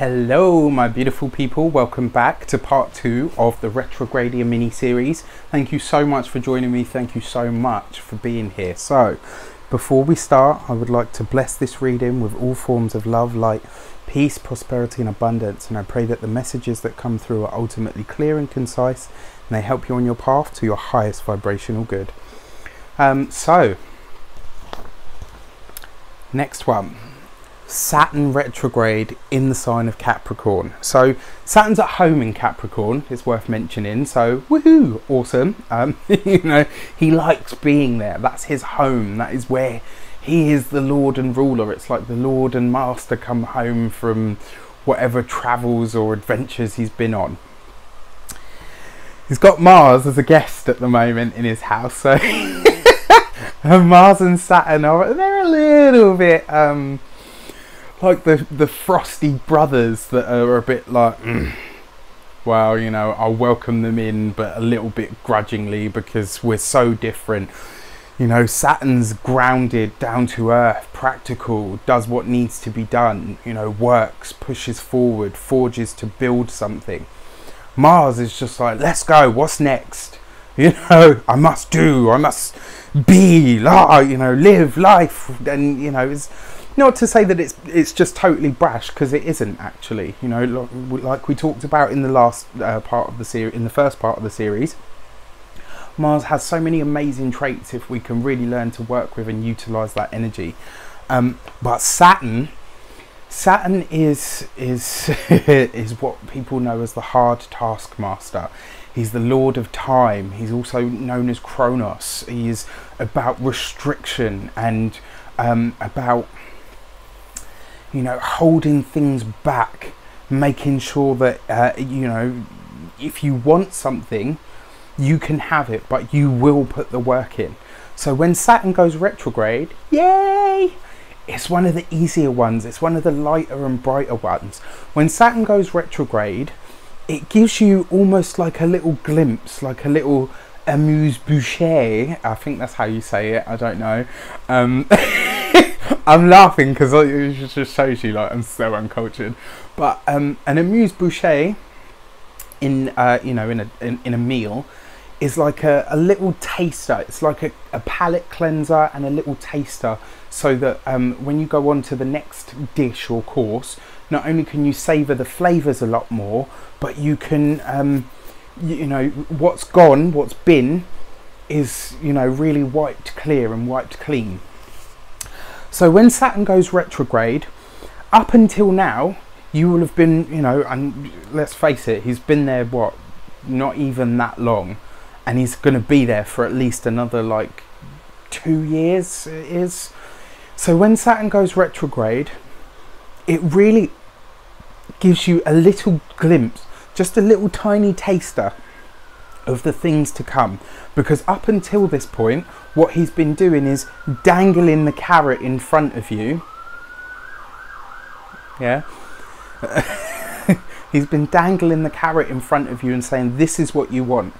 Hello my beautiful people, welcome back to part 2 of the Retrogradia mini-series. Thank you so much for joining me, thank you so much for being here. So, before we start, I would like to bless this reading with all forms of love, light, peace, prosperity and abundance, and I pray that the messages that come through are ultimately clear and concise and they help you on your path to your highest vibrational good. Next one. Saturn retrograde in the sign of Capricorn. So Saturn's at home in Capricorn, it's worth mentioning, so woohoo, awesome. You know, he likes being there, that's his home, that is where he is the lord and ruler. It's like the lord and master come home from whatever travels or adventures he's been on. He's got Mars as a guest at the moment in his house, so Mars and Saturn they're a little bit like the frosty brothers that are a bit like, well, you know, I'll welcome them in, but a little bit grudgingly because we're so different. You know, Saturn's grounded, down to earth, practical, does what needs to be done, you know, works, pushes forward, forges to build something. Mars is just like, let's go, what's next? You know, I must do, I must be, you know, live life. And, you know, it's not to say that it's just totally brash, because it isn't actually. You know, like we talked about in the last part of the series, in the first part of the series, Mars has so many amazing traits if we can really learn to work with and utilize that energy. But Saturn is is what people know as the hard taskmaster. He's the lord of time. He's also known as Kronos. He is about restriction and about, you know, holding things back, making sure that you know, if you want something, you can have it, but you will put the work in. So when Saturn goes retrograde, yay! It's one of the easier ones. It's one of the lighter and brighter ones. When Saturn goes retrograde, it gives you almost like a little glimpse, like a little amuse-bouche. I think that's how you say it. I don't know. I'm laughing because it just shows you like I'm so uncultured. But an amuse-bouche in you know, in a meal is like a little taster. It's like a palate cleanser and a little taster, so that when you go on to the next dish or course, not only can you savour the flavours a lot more, but you can you know, what's gone, what's been, is, you know, really wiped clear and wiped clean. So when Saturn goes retrograde, up until now, you will have been, you know, and let's face it, he's been there, what, not even that long, and he's going to be there for at least another like 2 years, it is. So when Saturn goes retrograde, it really gives you a little glimpse, just a little tiny taster of the things to come, because up until this point what he's been doing is dangling the carrot in front of you. Yeah. He's been dangling the carrot in front of you and saying, this is what you want,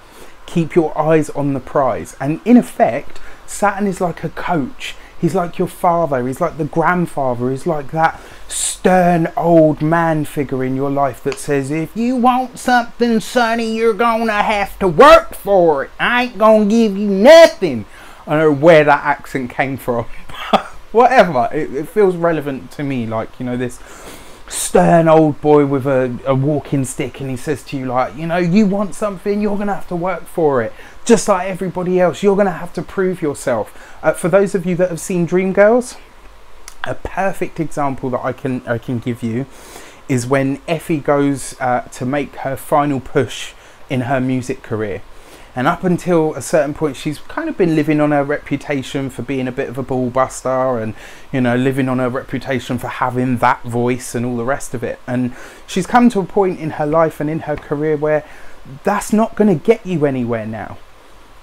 keep your eyes on the prize. And in effect, Saturn is like a coach. He's like your father, he's like the grandfather, he's like that stern old man figure in your life that says, if you want something, sonny, you're gonna have to work for it. I ain't gonna give you nothing. I don't know where that accent came from, but whatever, it feels relevant to me, like, you know, this stern old boy with a walking stick, and he says to you, like, you know, you want something, you're gonna have to work for it. Just like everybody else, you're gonna have to prove yourself. For those of you that have seen Dreamgirls, a perfect example that I can give you is when Effie goes to make her final push in her music career. And up until a certain point, she's kind of been living on her reputation for being a bit of a ball buster, and, you know, living on her reputation for having that voice and all the rest of it. And she's come to a point in her life and in her career where that's not going to get you anywhere now.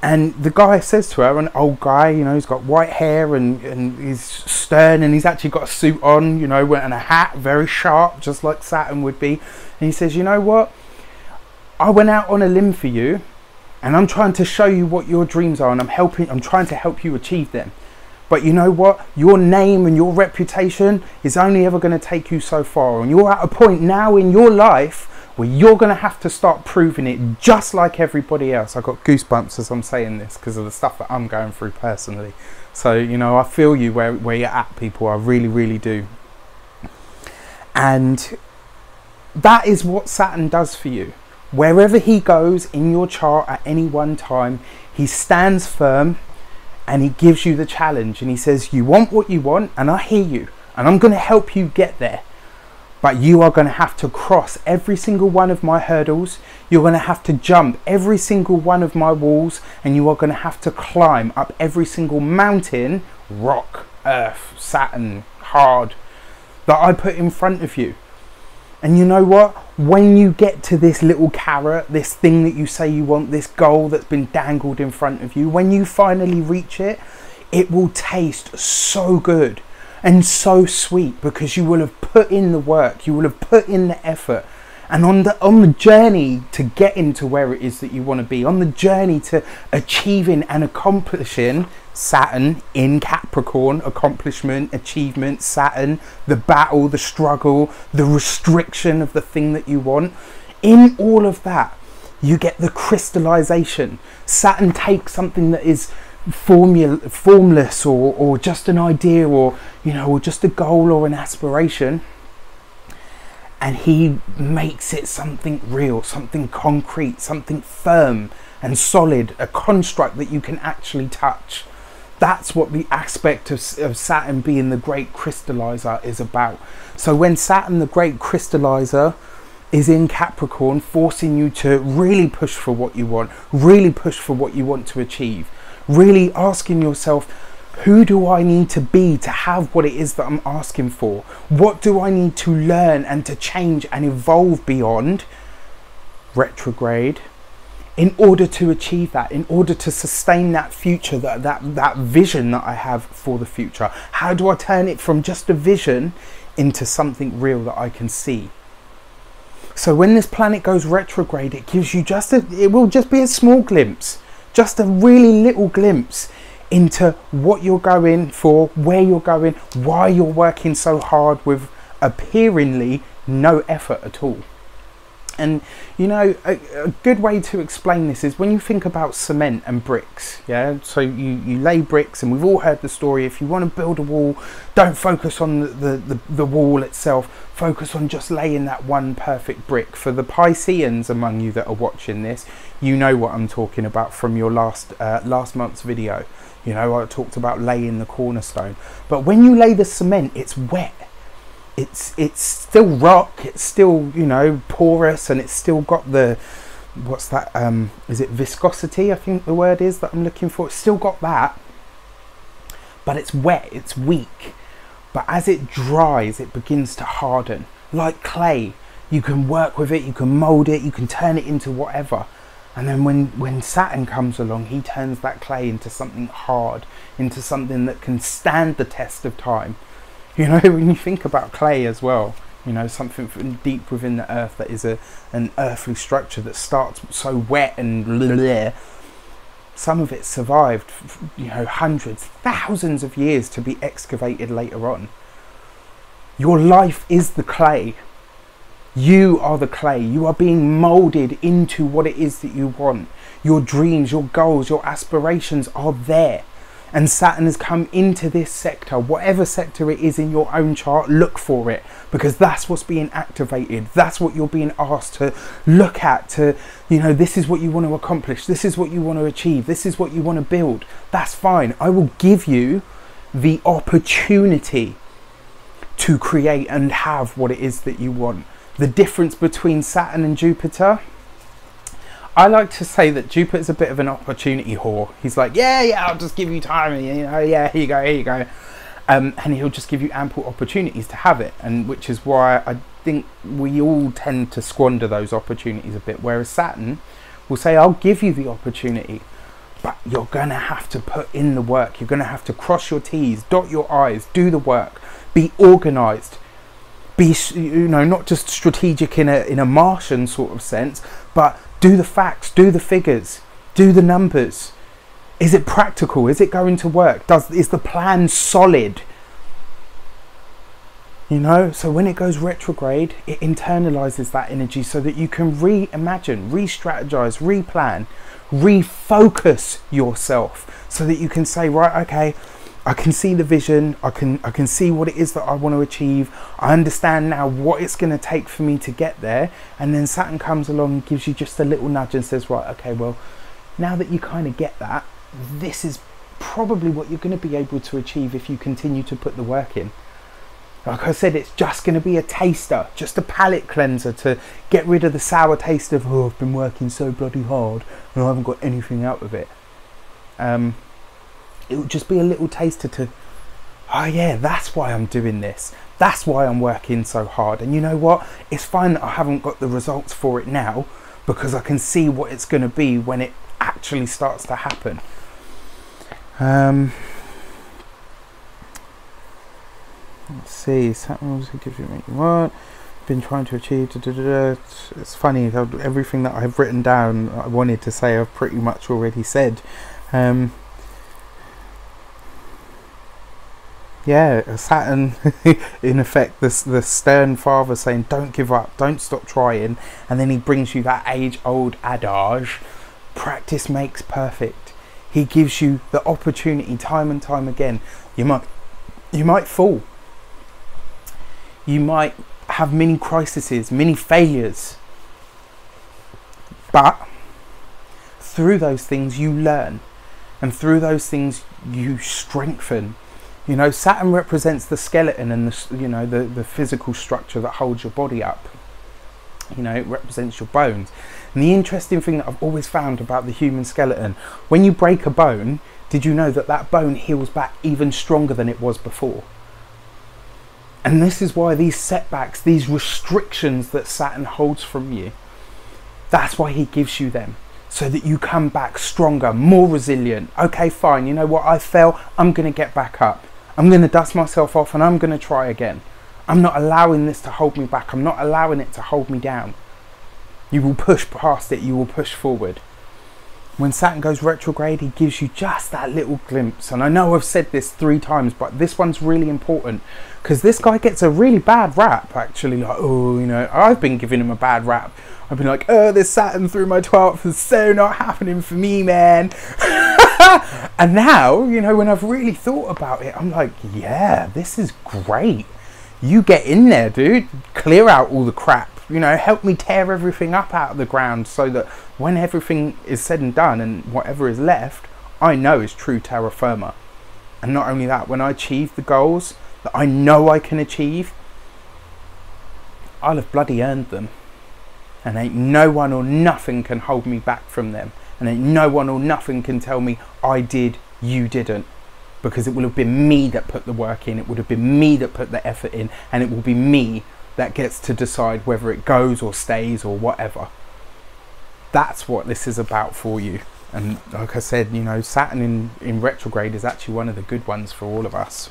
And the guy says to her, an old guy, you know, he's got white hair and he's stern, and he's actually got a suit on, you know, and a hat, very sharp, just like Saturn would be. And he says, you know what? I went out on a limb for you, and I'm trying to show you what your dreams are, and I'm trying to help you achieve them. But you know what? Your name and your reputation is only ever going to take you so far. And you're at a point now in your life where you're going to have to start proving it, just like everybody else. I got goosebumps as I'm saying this because of the stuff that I'm going through personally. So, you know, I feel you where you're at, people. I really, really do. And that is what Saturn does for you. Wherever he goes in your chart at any one time, he stands firm and he gives you the challenge. And he says, you want what you want, and I hear you. And I'm going to help you get there. But you are going to have to cross every single one of my hurdles. You're going to have to jump every single one of my walls. And you are going to have to climb up every single mountain, rock, earth, Saturn, hard, that I put in front of you. And you know what? When you get to this little carrot, this thing that you say you want, this goal that's been dangled in front of you, when you finally reach it, it will taste so good and so sweet, because you will have put in the work, you will have put in the effort. And on the journey to getting to where it is that you want to be, on the journey to achieving and accomplishing, Saturn in Capricorn, accomplishment, achievement, Saturn, the battle, the struggle, the restriction of the thing that you want. In all of that, you get the crystallization. Saturn takes something that is formless or just an idea, or, you know, or just a goal or an aspiration, and he makes it something real, something concrete, something firm and solid, a construct that you can actually touch. That's what the aspect of Saturn being the great crystallizer is about. So when Saturn, the great crystallizer, is in Capricorn, forcing you to really push for what you want, really push for what you want to achieve, really asking yourself, who do I need to be to have what it is that I'm asking for? What do I need to learn and to change and evolve beyond retrograde in order to achieve that, in order to sustain that future, that vision that I have for the future? How do I turn it from just a vision into something real that I can see? So when this planet goes retrograde, it gives you it will just be a small glimpse, just a really little glimpse into what you're going for, where you're going, why you're working so hard with appearingly no effort at all. And you know, a good way to explain this is when you think about cement and bricks. Yeah, so you lay bricks, and we've all heard the story, if you want to build a wall, don't focus on the wall itself, focus on just laying that one perfect brick. For the Pisceans among you that are watching this, you know what I'm talking about from your last month's video. You know, I talked about laying the cornerstone. But when you lay the cement, it's wet. It's still rock, it's still, you know, porous, and it's still got the, what's that, is it viscosity, I think the word is that I'm looking for. It's still got that, but it's wet, it's weak. But as it dries, it begins to harden. Like clay, you can work with it, you can mold it, you can turn it into whatever. And then when Saturn comes along, he turns that clay into something hard, into something that can stand the test of time. You know, when you think about clay as well, you know, something from deep within the earth that is an earthly structure that starts so wet and bleh, some of it survived, you know, hundreds, thousands of years to be excavated later on. Your life is the clay. You are the clay. You are being molded into what it is that you want. Your dreams, your goals, your aspirations are there. And Saturn has come into this sector, whatever sector it is in your own chart, look for it, because that's what's being activated. That's what you're being asked to look at, to, you know, this is what you want to accomplish. This is what you want to achieve. This is what you want to build. That's fine. I will give you the opportunity to create and have what it is that you want. The difference between Saturn and Jupiter, I like to say that Jupiter's a bit of an opportunity whore. He's like, yeah, I'll just give you time, you know, yeah, here you go. And he'll just give you ample opportunities to have it. And which is why I think we all tend to squander those opportunities a bit. Whereas Saturn will say, I'll give you the opportunity, but you're going to have to put in the work. You're going to have to cross your T's, dot your I's, do the work, be organized. Be, you know, not just strategic in a Martian sort of sense, but do the facts, do the figures, do the numbers. Is it practical? Is it going to work? Is the plan solid? You know, so when it goes retrograde, it internalizes that energy so that you can reimagine, re-strategize, replan, refocus yourself, so that you can say, right, okay, I can see the vision, I can see what it is that I want to achieve, I understand now what it's going to take for me to get there. And then Saturn comes along and gives you just a little nudge and says, right, okay, well, now that you kind of get that, this is probably what you're going to be able to achieve if you continue to put the work in. Like I said, it's just going to be a taster, just a palate cleanser to get rid of the sour taste of, oh, I've been working so bloody hard and I haven't got anything out of it. It would just be a little taster to, oh yeah, that's why I'm doing this. That's why I'm working so hard. And you know what? It's fine that I haven't got the results for it now, because I can see what it's going to be when it actually starts to happen. Let's see, Saturn also gives you what you want. Been trying to achieve. It's funny, everything that I've written down, I wanted to say, I've pretty much already said. Yeah, Saturn, in effect, the stern father saying, don't give up, don't stop trying. And then he brings you that age-old adage, practice makes perfect. He gives you the opportunity time and time again. You might fall. You might have many crises, many failures. But through those things you learn. And through those things you strengthen. You know, Saturn represents the skeleton and the physical structure that holds your body up. You know, it represents your bones. And the interesting thing that I've always found about the human skeleton, when you break a bone, did you know that that bone heals back even stronger than it was before? And this is why these setbacks, these restrictions that Saturn holds from you, that's why he gives you them. So that you come back stronger, more resilient. Okay, fine, you know what, I fell, I'm going to get back up. I'm going to dust myself off and I'm going to try again. I'm not allowing this to hold me back. I'm not allowing it to hold me down. You will push past it. You will push forward. When Saturn goes retrograde, he gives you just that little glimpse. And I know I've said this 3 times, but this one's really important, because this guy gets a really bad rap, actually. Like, oh, you know, I've been giving him a bad rap. I've been like, oh, this Saturn through my 12th is so not happening for me, man. And now, you know, when I've really thought about it, I'm like, yeah, this is great. You get in there, dude. Clear out all the crap. You know, help me tear everything up out of the ground, so that when everything is said and done and whatever is left, I know is true terra firma. And not only that, when I achieve the goals that I know I can achieve, I'll have bloody earned them. And ain't no one or nothing can hold me back from them. And ain't no one or nothing can tell me I did, you didn't. Because it will have been me that put the work in, it would have been me that put the effort in, and it will be me that gets to decide whether it goes or stays or whatever. That's what this is about for you. And like I said, you know, Saturn in retrograde is actually one of the good ones for all of us.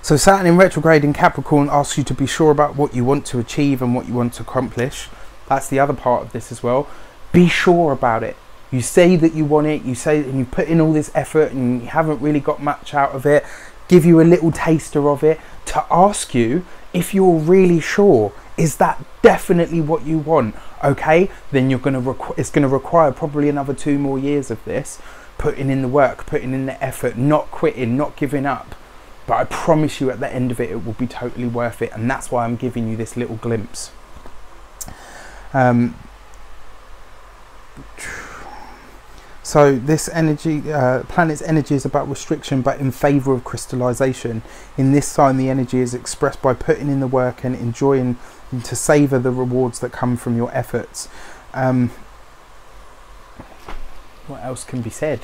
So Saturn in retrograde in Capricorn asks you to be sure about what you want to achieve and what you want to accomplish. That's the other part of this as well. Be sure about it. You say that you want it, you say, and you put in all this effort and you haven't really got much out of it. Give you a little taster of it to ask you if you're really sure. Is that definitely what you want? Okay, then you're it's going to require probably another 2 more years of this, putting in the work, putting in the effort, not quitting, not giving up. But I promise you, at the end of it, it will be totally worth it. And that's why I'm giving you this little glimpse. So this energy, planet's energy is about restriction, but in favour of crystallization. In this sign, the energy is expressed by putting in the work and enjoying, and to savour the rewards that come from your efforts. What else can be said?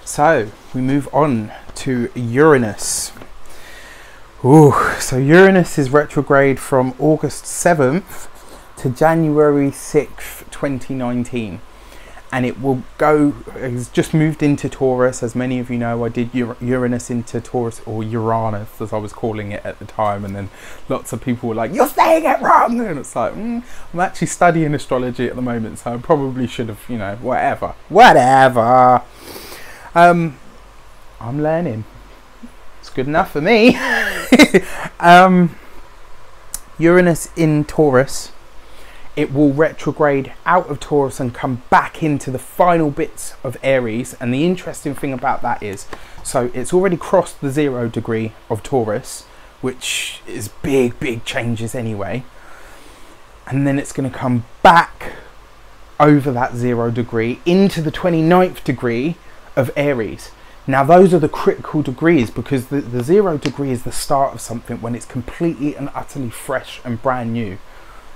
So we move on to Uranus. Ooh, so Uranus is retrograde from August 7th to January 6th, 2019. and it will go, it's just moved into Taurus. As many of you know, I did Uranus into Taurus, or Uranus as I was calling it at the time, and then lots of people were like, you're saying it wrong, and it's like, I'm actually studying astrology at the moment, so I probably should have, you know, whatever. I'm learning. It's good enough for me. Uranus in Taurus, it will retrograde out of Taurus and come back into the final bits of Aries. And the interesting thing about that is, so it's already crossed the 0 degree of Taurus, which is big changes anyway. And then it's going to come back over that 0 degree into the 29th degree of Aries. Now those are the critical degrees, because the 0 degree is the start of something when it's completely and utterly fresh and brand new,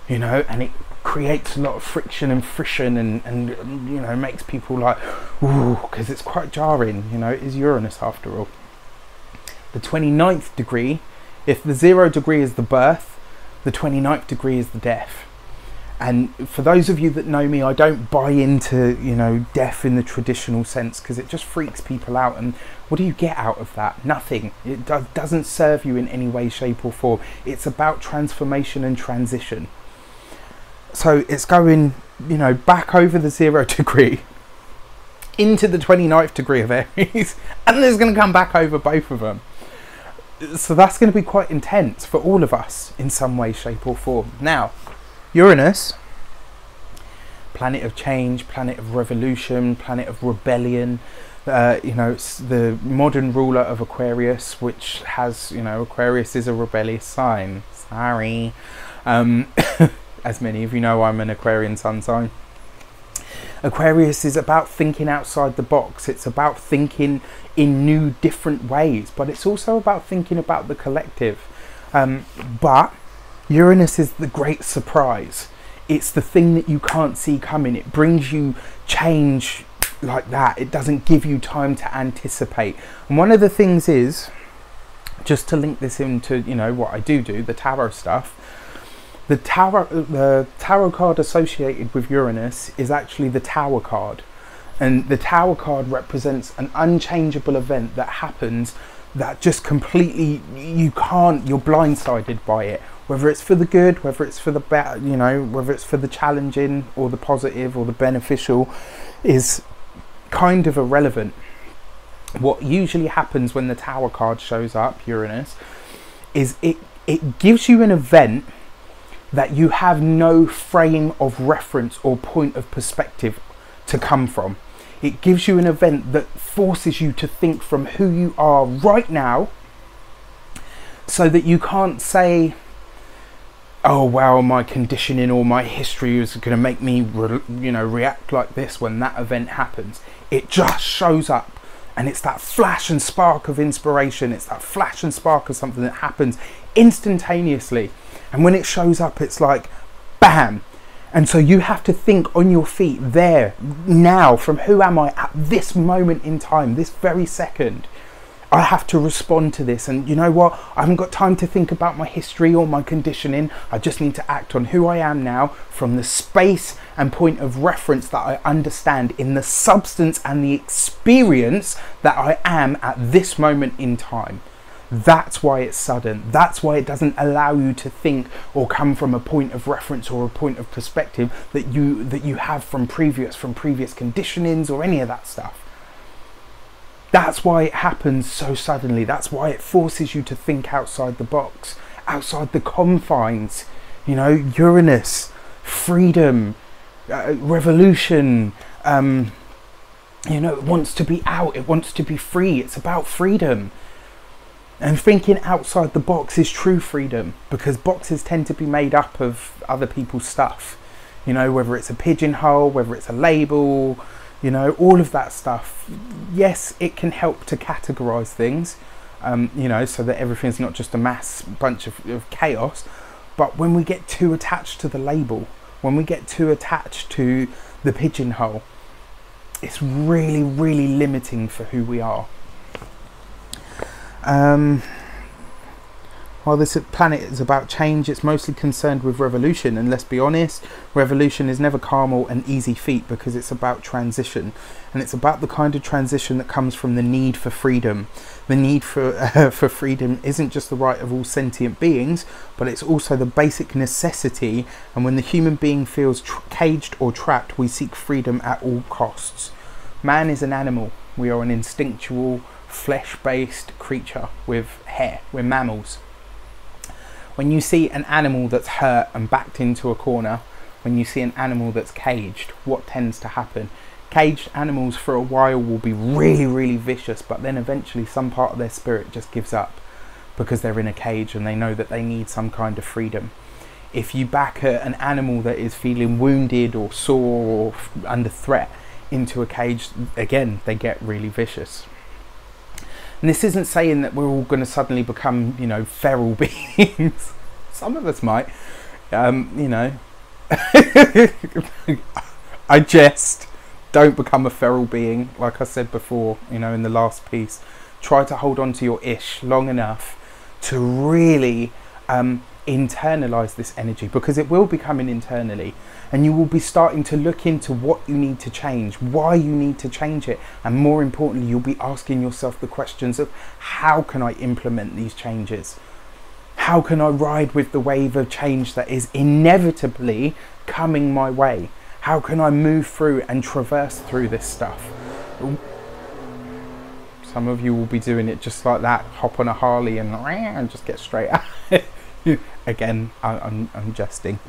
you know, and it creates a lot of friction and frisson and you know, makes people like, ooh, because it's quite jarring, you know, it is Uranus after all. The 29th degree, if the 0 degree is the birth, the 29th degree is the death. And for those of you that know me, I don't buy into, you know, death in the traditional sense, because it just freaks people out. And what do you get out of that? Nothing. It doesn't serve you in any way, shape or form. It's about transformation and transition. So it's going, you know, back over the 0 degree into the 29th degree of Aries, and then it's going to come back over both of them. So that's going to be quite intense for all of us in some way, shape or form. Now, Uranus, planet of change, planet of revolution, planet of rebellion, you know, it's the modern ruler of Aquarius, which has, you know, Aquarius is a rebellious sign. Sorry. As many of you know, I'm an Aquarian sun sign. Aquarius is about thinking outside the box. It's about thinking in new, different ways, but it's also about thinking about the collective. But Uranus is the great surprise. It's the thing that you can't see coming. It brings you change like that. It doesn't give you time to anticipate. And one of the things is, just to link this into, you know, what I do, the tarot stuff, the tarot card associated with Uranus is actually the Tower card. And the Tower card represents an unchangeable event that happens that just completely, you're blindsided by it. Whether it's for the good, whether it's for the bad, you know, whether it's for the challenging or the positive or the beneficial, is kind of irrelevant. What usually happens when the Tower card shows up, Uranus, is it gives you an event that you have no frame of reference or point of perspective to come from. It gives you an event that forces you to think from who you are right now, so that you can't say, oh well, my conditioning or my history is going to make me react like this when that event happens. It just shows up, and it's that flash and spark of inspiration. It's that flash and spark of something that happens instantaneously. And when it shows up, it's like bam. And so you have to think on your feet there, now, from who am I at this moment in time, this very second. I have to respond to this, and you know what? I haven't got time to think about my history or my conditioning. I just need to act on who I am now, from the space and point of reference that I understand, in the substance and the experience that I am at this moment in time. That's why it's sudden. That's why it doesn't allow you to think or come from a point of reference or a point of perspective that you have from previous conditionings or any of that stuff. That's why it happens so suddenly. That's why it forces you to think outside the box, outside the confines. You know, Uranus, freedom, revolution, you know, it wants to be out, it wants to be free. It's about freedom. And thinking outside the box is true freedom, because boxes tend to be made up of other people's stuff. You know, whether it's a pigeonhole, whether it's a label, you know, all of that stuff. Yes, it can help to categorize things, you know, so that everything's not just a mass bunch of chaos. But when we get too attached to the label, when we get too attached to the pigeonhole, it's really, really limiting for who we are. While this planet is about change, it's mostly concerned with revolution. And let's be honest, revolution is never calm or an easy feat, because it's about transition. And it's about the kind of transition that comes from the need for freedom. The need for freedom isn't just the right of all sentient beings, but it's also the basic necessity. And when the human being feels caged or trapped, we seek freedom at all costs. Man is an animal. We are an instinctual, flesh-based creature with hair. We're mammals. When you see an animal that's hurt and backed into a corner, when you see an animal that's caged, what tends to happen? Caged animals for a while will be really, really vicious, but then eventually some part of their spirit just gives up, because they're in a cage and they know that they need some kind of freedom. If you back an animal that is feeling wounded or sore or under threat into a cage, again, they get really vicious. And this isn't saying that we're all going to suddenly become, you know, feral beings. Some of us might, you know. I jest. Don't become a feral being. Like I said before, you know, in the last piece, try to hold on to your ish long enough to really internalize this energy, because it will be coming internally, and you will be starting to look into what you need to change, why you need to change it, and more importantly, you'll be asking yourself the questions of, how can I implement these changes? How can I ride with the wave of change that is inevitably coming my way? How can I move through and traverse through this stuff? Some of you will be doing it just like that, hop on a Harley and just get straight out. Again, I'm jesting.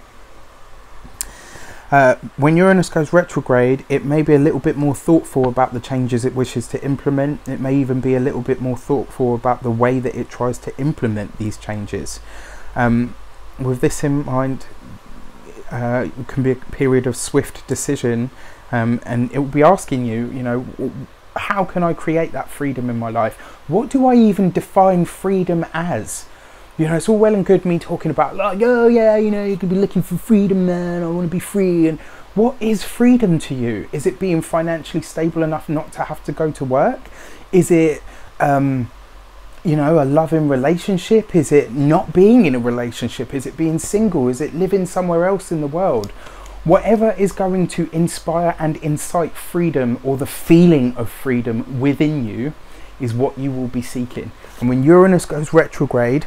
When Uranus goes retrograde, it may be a little bit more thoughtful about the changes it wishes to implement. It may even be a little bit more thoughtful about the way that it tries to implement these changes. With this in mind, it can be a period of swift decision, and it will be asking you, you know, how can I create that freedom in my life? What do I even define freedom as? You know, it's all well and good me talking about, like, oh yeah, you know, you could be looking for freedom, man, I want to be free. And what is freedom to you? Is it being financially stable enough not to have to go to work? Is it, you know, a loving relationship? Is it not being in a relationship? Is it being single? Is it living somewhere else in the world? Whatever is going to inspire and incite freedom, or the feeling of freedom within you, is what you will be seeking. And when Uranus goes retrograde,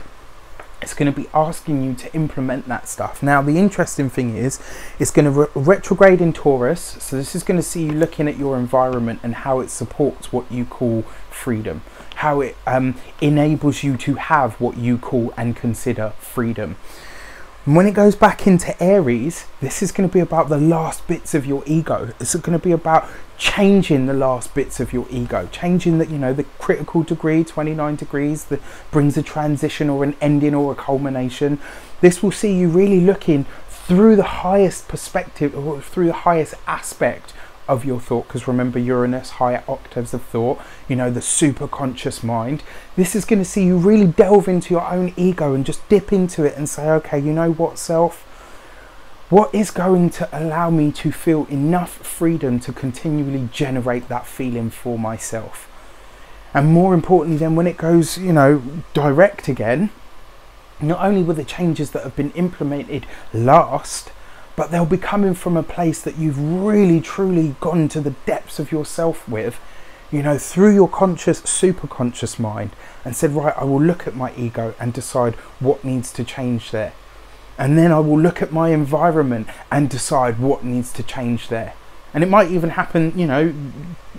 it's going to be asking you to implement that stuff. Now, the interesting thing is, it's going to retrograde in Taurus. So this is going to see you looking at your environment and how it supports what you call freedom, how it enables you to have what you call and consider freedom. And when it goes back into Aries, this is going to be about the last bits of your ego. It's going to be about changing the last bits of your ego, changing that, you know, the critical degree, 29 degrees, that brings a transition or an ending or a culmination. This will see you really looking through the highest perspective, or through the highest aspect of your thought, because remember, Uranus, higher octaves of thought, you know, the super conscious mind. This is going to see you really delve into your own ego and just dip into it and say, okay, you know what, self, what is going to allow me to feel enough freedom to continually generate that feeling for myself? And more importantly, then, when it goes, you know, direct again, not only will the changes that have been implemented last, but they'll be coming from a place that you've really truly gone to the depths of yourself with, you know, through your conscious, super conscious mind, and said, right, I will look at my ego and decide what needs to change there. And then I will look at my environment and decide what needs to change there. And it might even happen, you know,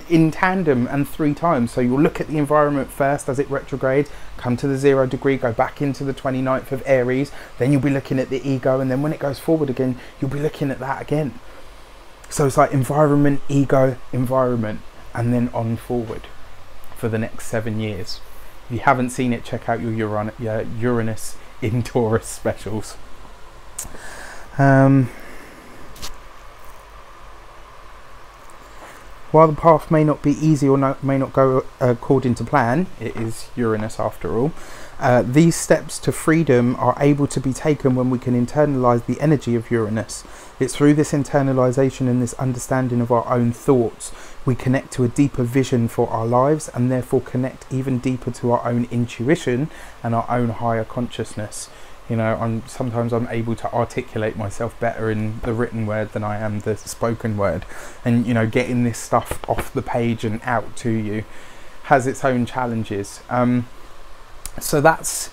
in tandem and 3 times. So you'll look at the environment first as it retrogrades, come to the 0 degree, go back into the 29th of Aries, then you'll be looking at the ego, and then when it goes forward again, you'll be looking at that again. So it's like environment, ego, environment, and then on forward for the next 7 years. If you haven't seen it, check out your Uranus in Taurus specials. While the path may not be easy or may not go according to plan, it is Uranus after all, these steps to freedom are able to be taken when we can internalize the energy of Uranus. It's through this internalization and this understanding of our own thoughts, we connect to a deeper vision for our lives, and therefore connect even deeper to our own intuition and our own higher consciousness. You know, sometimes I'm able to articulate myself better in the written word than I am the spoken word. And, you know, getting this stuff off the page and out to you has its own challenges. So that's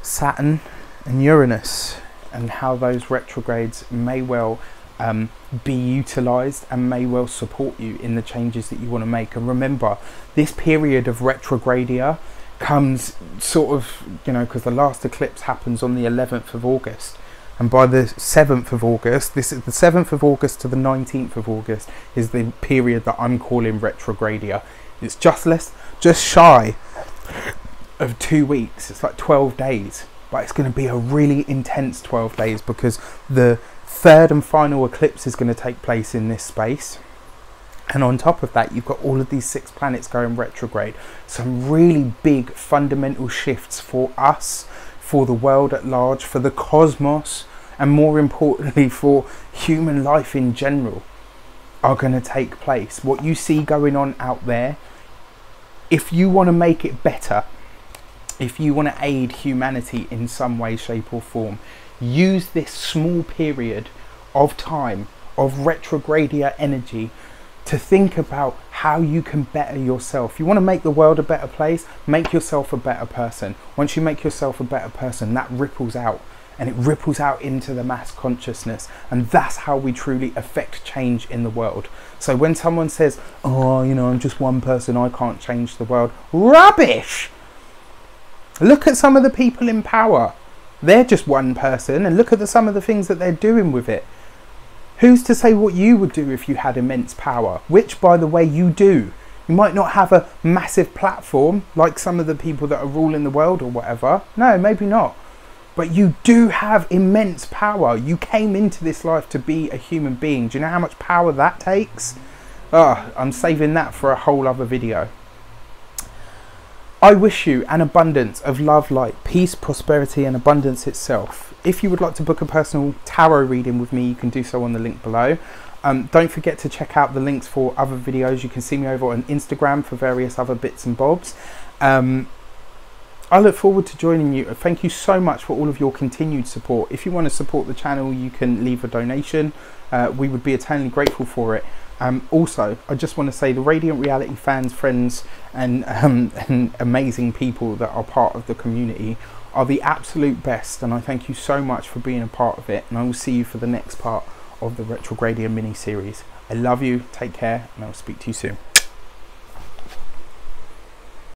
Saturn and Uranus, and how those retrogrades may well be utilised and may well support you in the changes that you want to make. And remember, this period of Retrogradia comes sort of, you know, because the last eclipse happens on the 11th of August, and by the 7th of August, this is the 7th of August to the 19th of August, is the period that I'm calling Retrogradia. It's just shy of 2 weeks. It's like 12 days, but it's going to be a really intense 12 days, because the third and final eclipse is going to take place in this space. And on top of that, you've got all of these 6 planets going retrograde. Some really big fundamental shifts for us, for the world at large, for the cosmos, and more importantly for human life in general, are going to take place. What you see going on out there, if you want to make it better, if you want to aid humanity in some way, shape or form, use this small period of time of retrogradia energy to think about how you can better yourself. You want to make the world a better place, make yourself a better person. Once you make yourself a better person, that ripples out, and it ripples out into the mass consciousness, and that's how we truly affect change in the world. So when someone says, oh, you know, I'm just one person, I can't change the world, rubbish! Look at some of the people in power. They're just one person, and look at some of the things that they're doing with it. Who's to say what you would do if you had immense power? Which, by the way, you do. You might not have a massive platform like some of the people that are ruling the world or whatever. No, maybe not. But you do have immense power. You came into this life to be a human being. Do you know how much power that takes? Oh, I'm saving that for a whole other video. I wish you an abundance of love, light, peace, prosperity and abundance itself. If you would like to book a personal tarot reading with me, you can do so on the link below. Don't forget to check out the links for other videos. You can see me over on Instagram for various other bits and bobs. I look forward to joining you. Thank you so much for all of your continued support. If you want to support the channel, you can leave a donation. We would be eternally grateful for it. Also, I just want to say the Reydiant reality fans, friends and amazing people that are part of the community are the absolute best, and I thank you so much for being a part of it, and I will see you for the next part of the Retrogradia mini series. I love you, take care, and I'll speak to you soon.